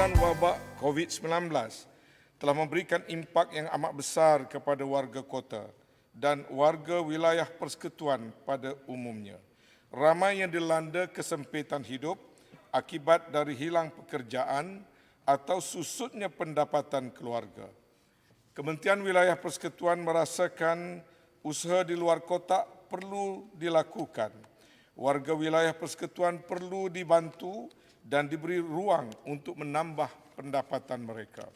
penularan wabak COVID-19 telah memberikan impak yang amat besar kepada warga kota dan warga wilayah persekutuan pada umumnya. Ramai yang dilanda kesempitan hidup akibat dari hilang pekerjaan atau susutnya pendapatan keluarga. Kementerian Wilayah Persekutuan merasakan usaha di luar kotak perlu dilakukan. Warga wilayah persekutuan perlu dibantu dan diberi ruang untuk menambah pendapatan mereka.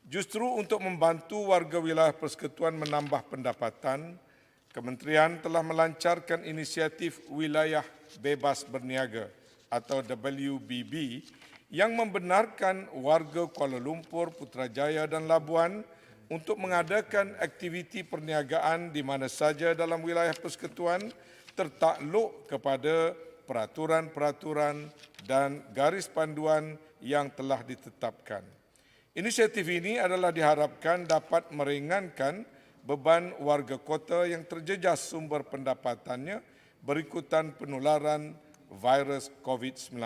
Justru untuk membantu warga wilayah persekutuan menambah pendapatan, Kementerian telah melancarkan inisiatif Wilayah Bebas Berniaga atau WBB yang membenarkan warga Kuala Lumpur, Putrajaya dan Labuan untuk mengadakan aktiviti perniagaan di mana saja dalam wilayah persekutuan tertakluk kepada peraturan-peraturan dan garis panduan yang telah ditetapkan. Inisiatif ini adalah diharapkan dapat meringankan beban warga kota yang terjejas sumber pendapatannya berikutan penularan virus COVID-19.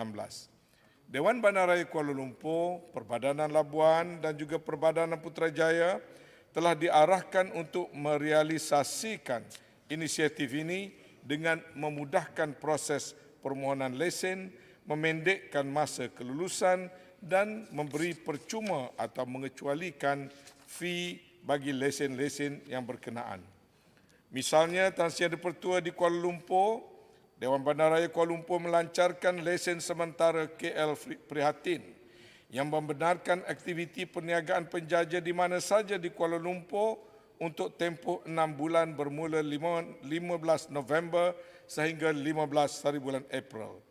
Dewan Bandaraya Kuala Lumpur, Perbadanan Labuan dan juga Perbadanan Putrajaya telah diarahkan untuk merealisasikan inisiatif ini dengan memudahkan proses permohonan lesen, memendekkan masa kelulusan dan memberi percuma atau mengecualikan fee bagi lesen-lesen yang berkenaan. Misalnya, Tan Sri Ada Pertua di Kuala Lumpur, Dewan Bandaraya Kuala Lumpur melancarkan lesen sementara KL Prihatin yang membenarkan aktiviti perniagaan penjaja di mana saja di Kuala Lumpur untuk tempoh 6 bulan bermula 15 November sehingga 15 hari bulan April.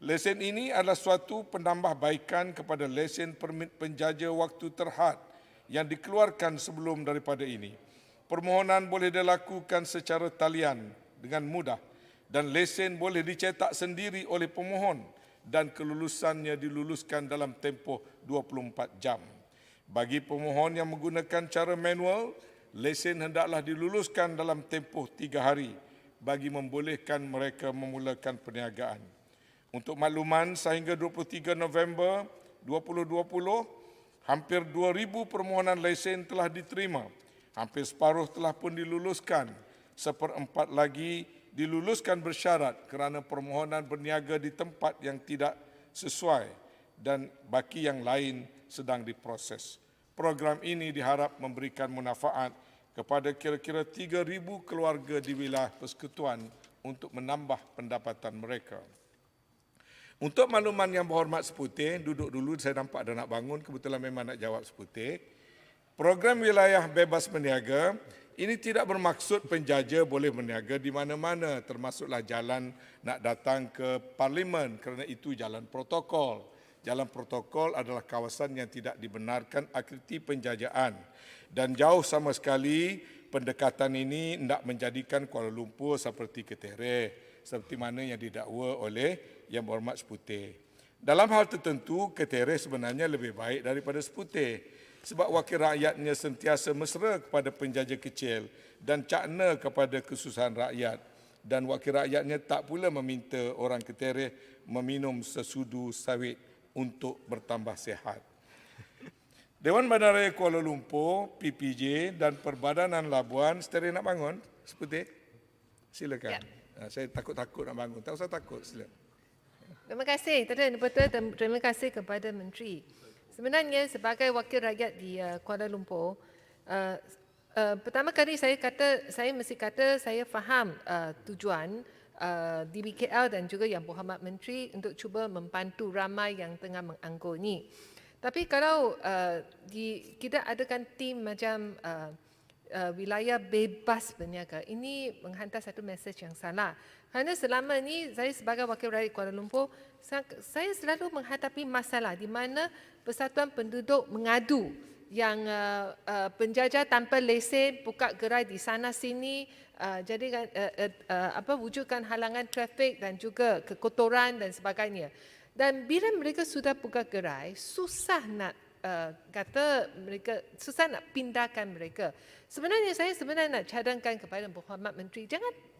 Lesen ini adalah suatu penambahbaikan kepada lesen permit penjaja waktu terhad yang dikeluarkan sebelum daripada ini. Permohonan boleh dilakukan secara talian dengan mudah dan lesen boleh dicetak sendiri oleh pemohon dan kelulusannya diluluskan dalam tempoh 24 jam. Bagi pemohon yang menggunakan cara manual, lesen hendaklah diluluskan dalam tempoh 3 hari bagi membolehkan mereka memulakan perniagaan. Untuk makluman, sehingga 23 November 2020, hampir 2,000 permohonan lesen telah diterima. Hampir separuh telah pun diluluskan. 1/4 lagi diluluskan bersyarat kerana permohonan berniaga di tempat yang tidak sesuai dan baki yang lain sedang diproses. Program ini diharap memberikan manfaat kepada kira-kira 3,000 keluarga di wilayah persekutuan untuk menambah pendapatan mereka. Untuk makluman yang berhormat seputih, duduk dulu, saya nampak ada nak bangun, kebetulan memang nak jawab seputih. Program Wilayah Bebas Berniaga ini tidak bermaksud penjaja boleh berniaga di mana-mana, termasuklah jalan nak datang ke Parlimen kerana itu jalan protokol. Jalan protokol adalah kawasan yang tidak dibenarkan aktiviti penjajaan dan jauh sama sekali pendekatan ini hendak menjadikan Kuala Lumpur seperti Ketereh, seperti mana yang didakwa oleh Yang Berhormat Seputih. Dalam hal tertentu, Ketereh sebenarnya lebih baik daripada Seputih sebab wakil rakyatnya sentiasa mesra kepada penjajah kecil dan cakna kepada kesusahan rakyat dan wakil rakyatnya tak pula meminta orang Ketereh meminum sesudu sawit untuk bertambah sihat. Dewan Bandaraya Kuala Lumpur, PPJ dan Perbadanan Labuan, seterusnya nak bangun? Seputih? Silakan. Ya. Saya takut-takut nak bangun. Tak usah takut, silakan. Terima kasih, Betul, terima kasih kepada Menteri. Sebenarnya sebagai wakil rakyat di Kuala Lumpur, pertama kali saya mesti kata saya faham tujuan DBKL dan juga Yang Berhormat Menteri untuk cuba membantu ramai yang tengah menganggur ni. Tapi kalau kita adakan tim macam wilayah bebas berniaga, ini menghantar satu mesej yang salah. Kerana selama ini saya sebagai wakil rakyat Kuala Lumpur, saya selalu menghadapi masalah di mana Persatuan Penduduk mengadu yang penjajah tanpa lesen buka gerai di sana sini, jadikan wujudkan halangan trafik dan juga kekotoran dan sebagainya. Dan bila mereka sudah buka gerai, susah nak kata mereka susah nak pindahkan mereka. Sebenarnya saya nak cadangkan kepada Berhormat Menteri,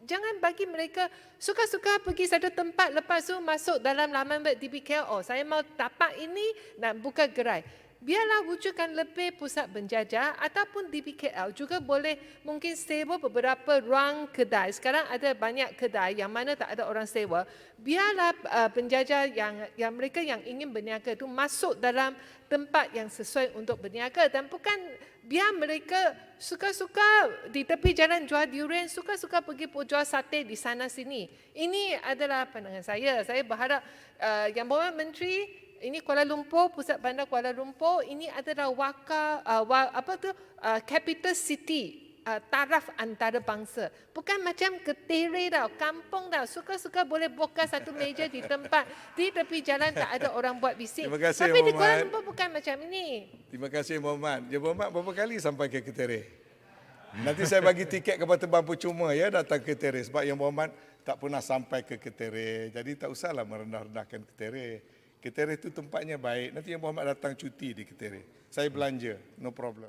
jangan bagi mereka suka-suka pergi satu tempat lepas tu masuk dalam laman web DBKL, oh saya mau tapak ini nak buka gerai. Biarlah wujudkan lebih pusat penjajah ataupun DBKL juga boleh mungkin sewa beberapa ruang kedai. Sekarang ada banyak kedai yang mana tak ada orang sewa. Biarlah penjajah yang mereka yang ingin berniaga itu masuk dalam tempat yang sesuai untuk berniaga dan bukan biar mereka suka-suka di tepi jalan jual durian, suka-suka pergi jual sate di sana sini. Ini adalah pandangan saya. Saya berharap Yang Berhormat Menteri, ini Kuala Lumpur, pusat bandar Kuala Lumpur, ini adalah capital city, taraf antarabangsa. Bukan macam Ketere tau, kampung tau, suka-suka boleh buka satu meja di tempat, di tepi jalan tak ada orang buat bising. Terima kasih, Tapi di Kuala Muhammad. Lumpur bukan macam ini. Terima kasih Muhammad. Ya Muhammad berapa kali sampai ke Ketere? Nanti saya bagi tiket kapal terbang percuma ya datang ke Ketere sebab Yang Muhammad tak pernah sampai ke Ketere. Jadi tak usahlah merendah-rendahkan Ketere. Ketere itu tempatnya baik. Nanti Yang Muhammad datang cuti di Ketere. Saya belanja, no problem.